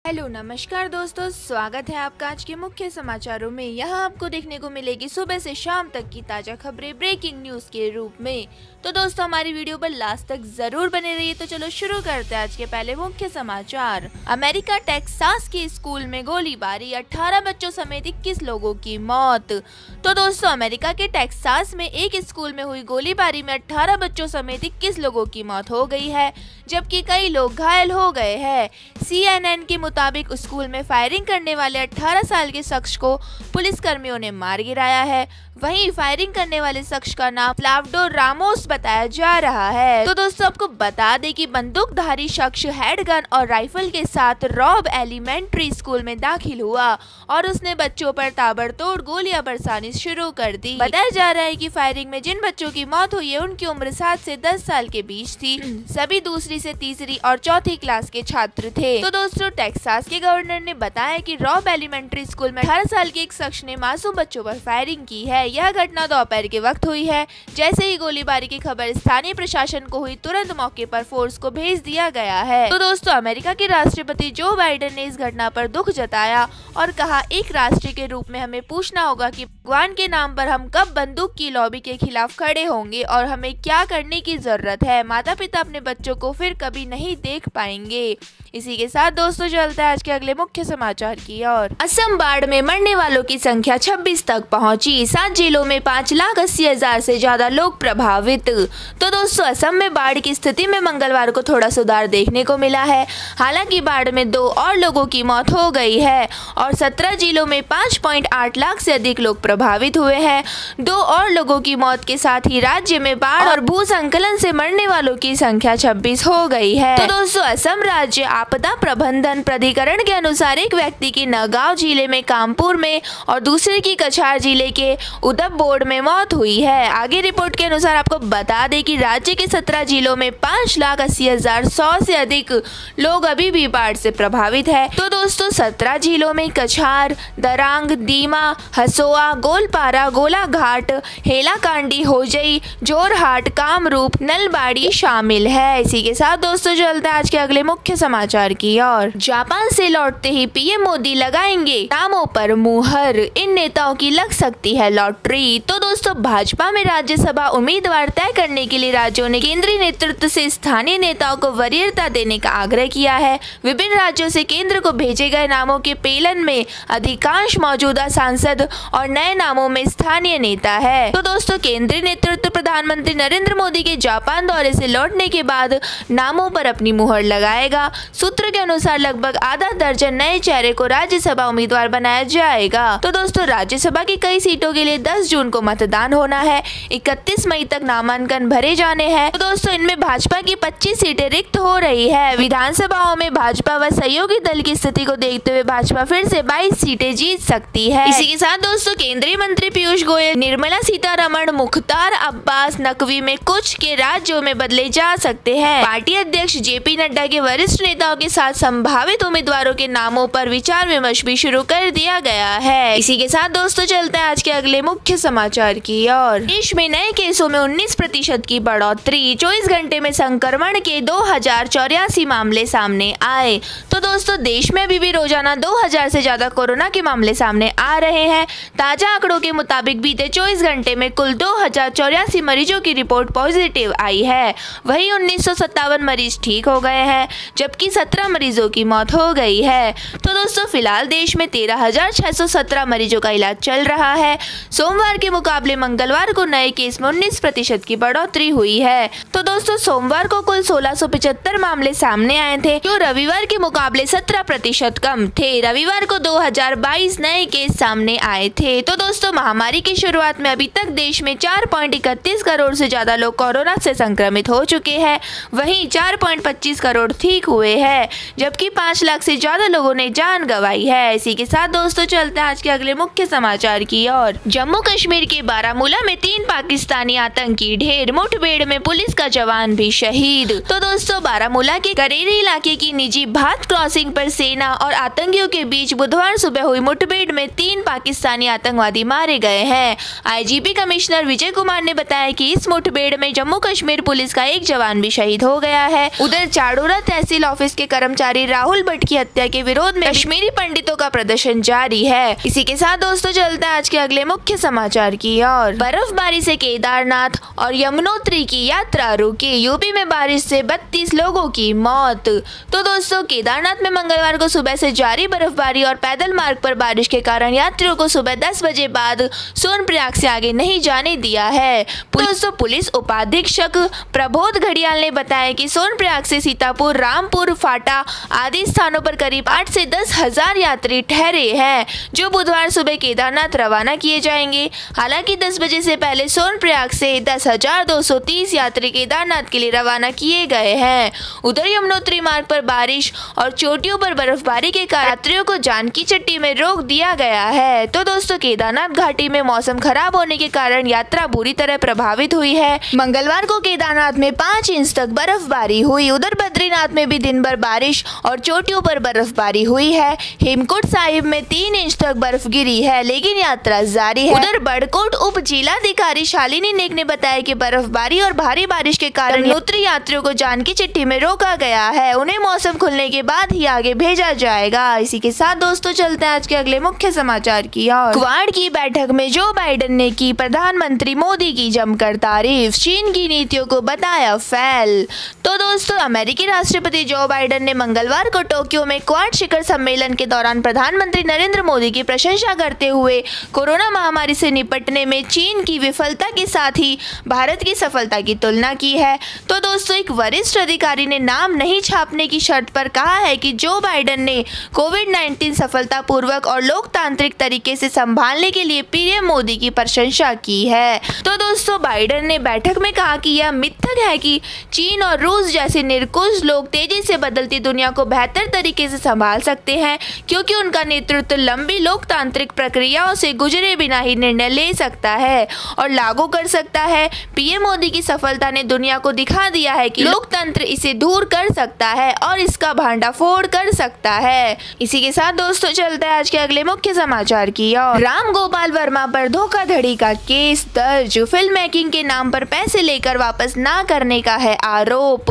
Hello नमस्कार दोस्तों, स्वागत है आपका आज के मुख्य समाचारों में। यहाँ आपको देखने को मिलेगी सुबह से शाम तक की ताज़ा खबरें ब्रेकिंग न्यूज़ के रूप में। तो दोस्तों हमारी वीडियो पर लास्ट तक जरूर बने रहिए। तो चलो शुरू करते हैं आज के पहले मुख्य समाचार। अमेरिका टेक्सास के स्कूल में गोलीबारी, 18 बच्चों समेत 21 लोगों की मौत। तो दोस्तों अमेरिका के टेक्सास में एक स्कूल में हुई गोलीबारी में 18 बच्चों समेत 21 लोगों की मौत हो गई है, जबकि कई लोग घायल हो गए हैं। CNN के मुताबिक स्कूल में फायरिंग करने वाले 18 साल के शख्स को पुलिसकर्मियों ने मार गिराया है। वहीं फायरिंग करने वाले शख्स का नाम फ्लावडो रामोस बताया जा रहा है। तो दोस्तों आपको बता दें कि बंदूकधारी शख्स हैंडगन और राइफल के साथ रॉब एलिमेंट्री स्कूल में दाखिल हुआ और उसने बच्चों पर ताबड़तोड़ गोलियां बरसानी शुरू कर दी। बताया जा रहा है कि फायरिंग में जिन बच्चों की मौत हुई है उनकी उम्र 7 से 10 साल के बीच थी। सभी दूसरी से तीसरी और चौथी क्लास के छात्र थे। तो दोस्तों टेक्सास के गवर्नर ने बताया कि रॉब एलिमेंट्री स्कूल में 18 साल के एक शख्स ने मासूम बच्चों पर फायरिंग की है। यह घटना दोपहर के वक्त हुई है। जैसे ही गोलीबारी की खबर स्थानीय प्रशासन को हुई, तुरंत मौके पर फोर्स को भेज दिया गया है। तो दोस्तों अमेरिका के राष्ट्रपति जो बाइडेन ने इस घटना पर दुख जताया और कहा, एक राष्ट्र के रूप में हमें पूछना होगा कि भगवान के नाम पर हम कब बंदूक की लॉबी के खिलाफ खड़े होंगे और हमें क्या करने की जरूरत है। माता पिता अपने बच्चों को फिर कभी नहीं देख पाएंगे। इसी के साथ दोस्तों चलते हैं आज के अगले मुख्य समाचार की ओर। असम बाढ़ में मरने वालों की संख्या 26 तक पहुंची। 7 जिलों में 5,80,000 से ज्यादा लोग प्रभावित। तो दोस्तों असम में बाढ़ की स्थिति में मंगलवार को थोड़ा सुधार देखने को मिला है। हालांकि बाढ़ में 2 और लोगों की मौत हो गई है और 17 जिलों में 5.8 लाख से अधिक लोग प्रभावित हुए हैं। 2 और लोगों की मौत के साथ ही राज्य में बाढ़ और भूस्खलन से मरने वालों की संख्या 26 हो गई है। तो दोस्तों असम राज्य आपदा प्रबंधन प्राधिकरण के अनुसार एक व्यक्ति की नगांव जिले में कामपुर में और दूसरे की कछार जिले के उदप बोर्ड में मौत हुई है। आगे रिपोर्ट के अनुसार आपको बता दें कि राज्य के 17 जिलों में 5,80,100 से अधिक लोग अभी भी बाढ़ से प्रभावित है। तो दोस्तों 17 जिलों में कछार, दरांग, दीमा, हसोआ, गोलपारा, गोलाघाट, हेलाकांडी, होजई, जोरहाट, कामरूप, नलबाड़ी शामिल है। इसी के साथ दोस्तों चलते हैं आज के अगले मुख्य समाचार की ओर। जापान से लौटते ही पीएम मोदी लगाएंगे नामों पर मुहर, इन नेताओं की लग सकती है लॉटरी। तो दोस्तों भाजपा में राज्यसभा उम्मीदवार तय करने के लिए राज्यों ने केंद्रीय नेतृत्व से स्थानीय नेताओं को वरीयता देने का आग्रह किया है। विभिन्न राज्यों से केंद्र को भेजे गए नामों के पेलन में अधिकांश मौजूदा सांसद और नए नामों में स्थानीय नेता है। तो दोस्तों केंद्रीय नेतृत्व प्रधानमंत्री नरेंद्र मोदी के जापान दौरे से लौटने के बाद नामों पर अपनी मुहर लगाएगा। सूत्र के अनुसार लगभग आधा दर्जन नए चेहरे को राज्यसभा उम्मीदवार बनाया जाएगा। तो दोस्तों राज्यसभा की कई सीटों के लिए 10 जून को मतदान होना है। 31 मई तक नामांकन भरे जाने हैं। तो दोस्तों इनमें भाजपा की 25 सीटें रिक्त हो रही है। विधानसभाओं में भाजपा व सहयोगी दल की स्थिति को देखते हुए भाजपा फिर से 22 सीटें जीत सकती है। इसी के साथ दोस्तों केंद्रीय मंत्री पीयूष गोयल, निर्मला सीतारमण, मुख्तार अब्बास नकवी में कुछ के राज्यों में बदले जा सकते हैं। पार्टी अध्यक्ष JP नड्डा के वरिष्ठ नेताओं के साथ संभावित उम्मीदवारों के नामों पर विचार विमर्श भी शुरू कर दिया गया है। इसी के साथ दोस्तों चलते हैं आज के अगले मुख्य समाचार की ओर। देश में नए केसों में 19% की बढ़ोतरी, 24 घंटे में संक्रमण के 2084 मामले सामने आए। तो दोस्तों देश में अभी भी रोजाना 2000 से ज्यादा कोरोना के मामले सामने आ रहे हैं। ताजा आंकड़ों के मुताबिक बीते 24 घंटे में कुल 2084 मरीजों की रिपोर्ट पॉजिटिव आई है। वहीं 1957 मरीज ठीक हो गए हैं, जबकि 17 मरीजों की मौत हो गई है। तो दोस्तों फिलहाल देश में 13,617 मरीजों का इलाज चल रहा है। सोमवार के मुकाबले मंगलवार को नए केस में 19% की बढ़ोतरी हुई है। तो दोस्तों सोमवार को कुल 1675 मामले सामने आए थे, जो रविवार के मुकाबले 17% कम थे। रविवार को 2022 नए केस सामने आए थे। तो दोस्तों महामारी की शुरुआत में अभी तक देश में 4.31 करोड़ से ज्यादा लोग कोरोना से संक्रमित हो चुके हैं। वहीं 4.25 करोड़ ठीक हुए हैं, जबकि 5 लाख से ज्यादा लोगों ने जान गंवाई है। इसी के साथ दोस्तों चलते हैं आज के अगले मुख्य समाचार की ओर। जम्मू कश्मीर के बारामूला में 3 पाकिस्तानी आतंकी ढेर, मुठभेड़ में पुलिस का जवान भी शहीद। तो दोस्तों बारामूला के करेरी इलाके की निजी भात क्रॉसिंग पर सेना और आतंकियों के बीच बुधवार सुबह हुई मुठभेड़ में 3 पाकिस्तानी आतंकवादी मारे गए हैं। आईजीपी कमिश्नर विजय कुमार ने बताया कि इस मुठभेड़ में जम्मू कश्मीर पुलिस का एक जवान भी शहीद हो गया है। उधर चाडोरा तहसील ऑफिस के कर्मचारी राहुल भट्ट की हत्या के विरोध में कश्मीरी पंडितों का प्रदर्शन जारी है। इसी के साथ दोस्तों चलते हैं आज के अगले मुख्य समाचार की ओर। बर्फबारी से केदारनाथ और यमुनोत्री की यात्रा रुकी, यूपी में बारिश से 32 लोगों की मौत। तो दोस्तों केदारनाथ में मंगलवार को सुबह से जारी बर्फबारी और पैदल मार्ग पर बारिश के कारण यात्रियों को सुबह 10 बजे बाद सोनप्रयाग से आगे नहीं जाने दिया है। दोस्तों पुलिस उपाधीक्षक प्रबोध घड़ियाल ने बताया कि सोनप्रयाग से सीतापुर, रामपुर, फाटा आदि स्थानों पर करीब 8 से 10 हजार यात्री ठहरे हैं, जो बुधवार सुबह केदारनाथ रवाना किए जाएंगे। हालांकि 10 बजे से पहले सोनप्रयाग से 10,230 यात्री केदारनाथ के लिए रवाना किए गए हैं। उधर यमुनोत्री मार्ग पर बारिश और चोटियों पर बर्फबारी के कारण यात्रियों को जानकी चट्टी में रोक दिया गया है। तो दोस्तों केदारनाथ घाटी में मौसम खराब होने के कारण यात्रा बुरी तरह प्रभावित हुई है। मंगलवार को केदारनाथ में 5 इंच तक बर्फबारी हुई। उधर बद्रीनाथ में भी दिन भर बारिश और चोटियों पर बर्फबारी हुई है। हेमकुंड साहिब में 3 इंच तक बर्फ गिरी है, लेकिन यात्रा जारी है। उधर बड़कोट उप जिलाधिकारी शालिनी नेक ने बताया कि बर्फबारी और भारी बारिश के कारण यमुनोत्री यात्रियों को जानकी चट्टी में रोका गया है। उन्हें मौसम खुलने के बाद ही आगे भेजा जाएगा। इसी के साथ दोस्तों चलते हैं आज के अगले मुख्य समाचार की ओर। क्वाड की बैठक में जो बाइडेन ने की प्रधानमंत्री मोदी की जमकर तारीफ, चीन की नीतियों को बताया फेल। तो दोस्तों अमेरिकी राष्ट्रपति जो बाइडेन ने मंगलवार को टोक्यो में क्वाड शिखर सम्मेलन के दौरान प्रधानमंत्री नरेंद्र मोदी की प्रशंसा करते हुए कोरोना महामारी से निपटने में चीन की विफलता के साथ ही भारत की सफलता की तुलना की है। तो दोस्तों एक वरिष्ठ अधिकारी ने नाम नहीं छापने की शर्त पर कहा है कि जो बाइडेन ने कोविड-19 सफलतापूर्वक और लोकतांत्रिक तरीके से संभालने के लिए पीएम मोदी की प्रशंसा की है। तो दोस्तों बाइडेन ने बैठक में कहा कि यह मिथक है कि चीन और रूस जैसे निरंकुश लोग तेजी से बदलती दुनिया को बेहतर तरीके से संभाल सकते हैं, क्योंकि उनका नेतृत्व लंबी लोकतांत्रिक प्रक्रियाओं से गुजरे बिना ही निर्णय ले सकता है और लागू कर सकता है। पीएम मोदी की सफलता ने दुनिया को दिखा दिया है कि लोकतंत्र इसे दूर कर सकता है और इसका भांडाफोड़ कर सकता है। इसी के साथ दोस्तों चलते हैं आज के अगले मुख्य समाचार की ओर। राम गोपाल वर्मा पर धोखाधड़ी का केस दर्ज, फिल्म मेकिंग के नाम पर पैसे लेकर वापस ना करने का है आरोप।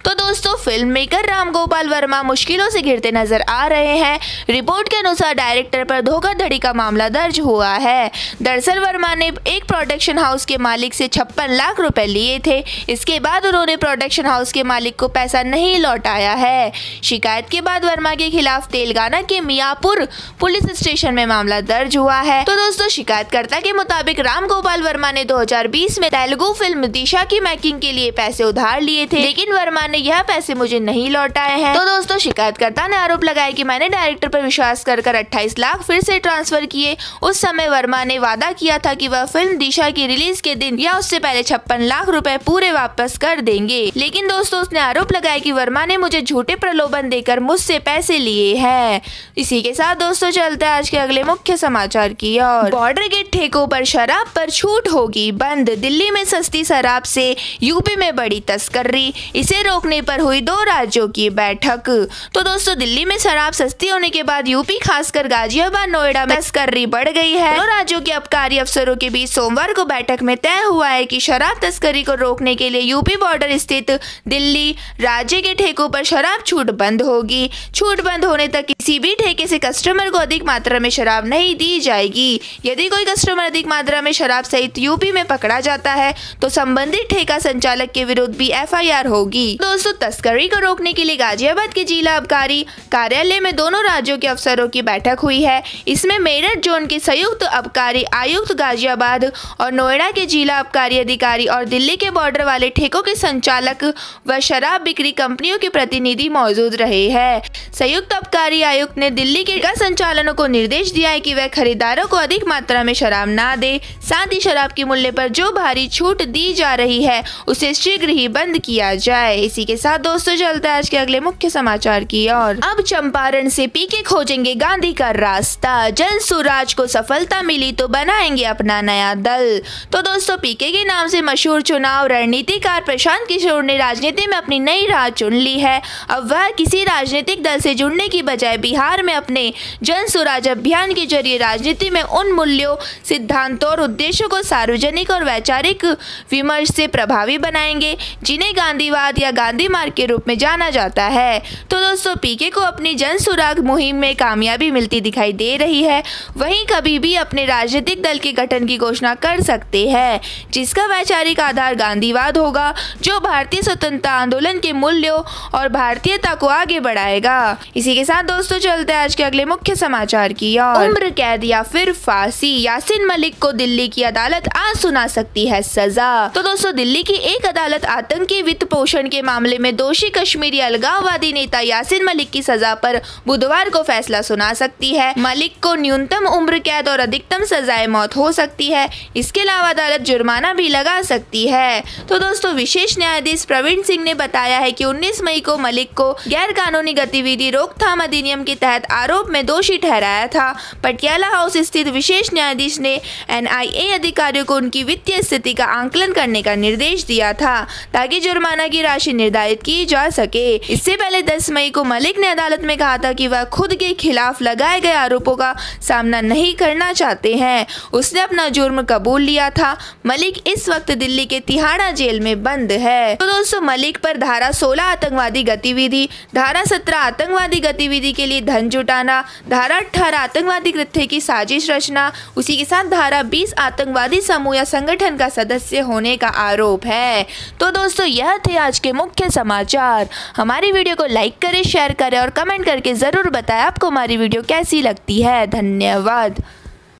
तो दोस्तों फिल्म मेकर राम गोपाल वर्मा मुश्किलों से घिरते नजर आ रहे हैं। रिपोर्ट के अनुसार डायरेक्टर पर धोखाधड़ी का मामला दर्ज हुआ है। दरअसल वर्मा ने एक प्रोडक्शन हाउस के मालिक से 56 लाख रुपए लिए थे। इसके बाद उन्होंने प्रोडक्शन हाउस के मालिक को पैसा नहीं लौटाया है। शिकायत के बाद वर्मा के खिलाफ तेलंगाना के मियापुर पुलिस स्टेशन में मामला दर्ज हुआ है। तो दोस्तों शिकायतकर्ता के मुताबिक राम गोपाल वर्मा ने 2020 में तेलुगु फिल्म दिशा की मेकिंग के लिए पैसे उधार लिए थे, लेकिन वर्मा ने यह पैसे मुझे नहीं लौटाए हैं। तो दोस्तों शिकायतकर्ता ने आरोप लगाया कि मैंने डायरेक्टर पर विश्वास कर 28 लाख फिर से ट्रांसफर किए। उस समय वर्मा ने वादा किया था कि वह फिल्म दिशा की रिलीज के दिन या उससे पहले 56 लाख रुपए पूरे वापस कर देंगे, लेकिन दोस्तों उसने आरोप लगाया कि वर्मा ने मुझे झूठे प्रलोभन देकर मुझसे पैसे लिए हैं। इसी के साथ दोस्तों चलते हैं आज के अगले मुख्य समाचार की ओर। बॉर्डर के ठेकों पर शराब पर छूट होगी बंद, दिल्ली में सस्ती शराब से यूपी में बड़ी तस्करी, इसे रोकने पर हुई 2 राज्यों की बैठक। तो दोस्तों दिल्ली में शराब सस्ती होने के बाद यूपी खासकर गाजियाबाद, नोएडा में तस्करी बढ़ गई है। दोनों राज्यों के आबकारी अफसरों के बीच सोमवार को बैठक में तय हुआ है कि शराब तस्करी को रोकने के लिए यूपी बॉर्डर स्थित दिल्ली राज्य के ठेकों पर शराब छूट बंद होगी। छूट बंद होने तक किसी भी ठेके से कस्टमर को अधिक मात्रा में शराब नहीं दी जाएगी। यदि कोई कस्टमर अधिक मात्रा में शराब सहित यूपी में पकड़ा जाता है तो संबंधित ठेका संचालक के विरुद्ध भी एफआईआर होगी। दोस्तों तस्करी को रोकने के लिए गाजियाबाद के जिला आबकारी कार्यालय में दोनों राज्यों के अफसरों की बैठक हुई है। इसमें मेरठ जोन के संयुक्त आबकारी आयुक्त गाजियाबाद और नोएडा के जिला आबकारी अधिकारी और दिल्ली के बॉर्डर वाले ठेकों के संचालक व शराब बिक्री कंपनियों के प्रतिनिधि मौजूद रहे हैं। संयुक्त आबकारी आयुक्त ने दिल्ली के संचालकों को निर्देश दिया है कि वह खरीदारों को अधिक मात्रा में शराब ना दे, साथ ही शराब के मूल्य पर जो भारी छूट दी जा रही है उसे शीघ्र ही बंद किया जाए। इसी के साथ दोस्तों चलते हैं आज के अगले मुख्य समाचार की ओर। अब चंपारण से पीके खोजेंगे गांधी का रास्ता, जल सुराज को सफलता मिली तो बनाएंगे अपना नया दल। तो दोस्तों पीके के नाम से मशहूर चुनाव रणनीतिकार प्रशांत किशोर ने राजनीति में अपनी नई राह चुन ली है। अब वह किसी राजनीतिक दल से जुड़ने की बजाय बिहार में अपने जन स्वराज अभियान के जरिए राजनीति में उन मूल्यों, सिद्धांतों और उद्देश्यों को सार्वजनिक और वैचारिक विमर्श से प्रभावी बनाएंगे, जिन्हें गांधीवाद या गांधी मार्ग के रूप में जाना जाता है। तो दोस्तों, पीके को अपनी जन सुराग मुहिम में कामयाबी मिलती दिखाई दे रही है। वहीं कभी भी अपने राजनीतिक दल के गठन की घोषणा कर सकते हैं, जिसका वैचारिक आधार गांधीवाद होगा, जो भारतीय स्वतंत्रता आंदोलन के मूल्यों और भारतीयता को आगे बढ़ाएगा। इसी के साथ दोस्तों, चलते हैं आज के अगले मुख्य समाचार की ओर। उम्र कैद या फिर फांसी, यासीन मलिक को दिल्ली की अदालत आज सुना सकती है सजा। तो दोस्तों, दिल्ली की एक अदालत आतंकी वित्त पोषण के मामले में दोषी कश्मीरी अलगाववादी नेता यासीन मलिक की सजा पर बुधवार को फैसला सुना सकती है। मलिक को न्यूनतम उम्र कैद और अधिकतम सजाए मौत हो सकती है। इसके अलावा अदालत जुर्माना भी लगा सकती है। तो दोस्तों, विशेष न्यायाधीश प्रवीण सिंह ने बताया है कि 19 मई को मलिक को गैर कानूनी गतिविधि रोकथाम अधिनियम के तहत आरोप में दोषी ठहराया था। पटियाला हाउस स्थित विशेष न्यायाधीश ने NIA अधिकारियों को उनकी वित्तीय स्थिति का आंकलन करने का निर्देश दिया था, ताकि जुर्माना की राशि निर्धारित की जा सके। इससे पहले 10 मई को मलिक ने अदालत में कहा था कि वह खुद के खिलाफ लगाए गए आरोपों का सामना नहीं करना चाहते हैं। उसने अपना जुर्म कबूल लिया था। मलिक इस वक्त दिल्ली के तिहाड़ा जेल में बंद है। तो दोस्तों, मलिक पर धारा 16 आतंकवादी गतिविधि, धारा 17 आतंकवादी गतिविधि के लिए धन जुटाना, धारा 18 आतंकवादी कृत्य की साजिश रचना, उसी के साथ धारा 20 आतंकवादी समूह या संगठन का सदस्य होने का आरोप है। तो दोस्तों, यह थे आज के मुख्य समाचार। हमारी वीडियो को लाइक करें, शेयर करें और कमेंट करके जरूर बताएं आपको हमारी वीडियो कैसी लगती है। धन्यवाद।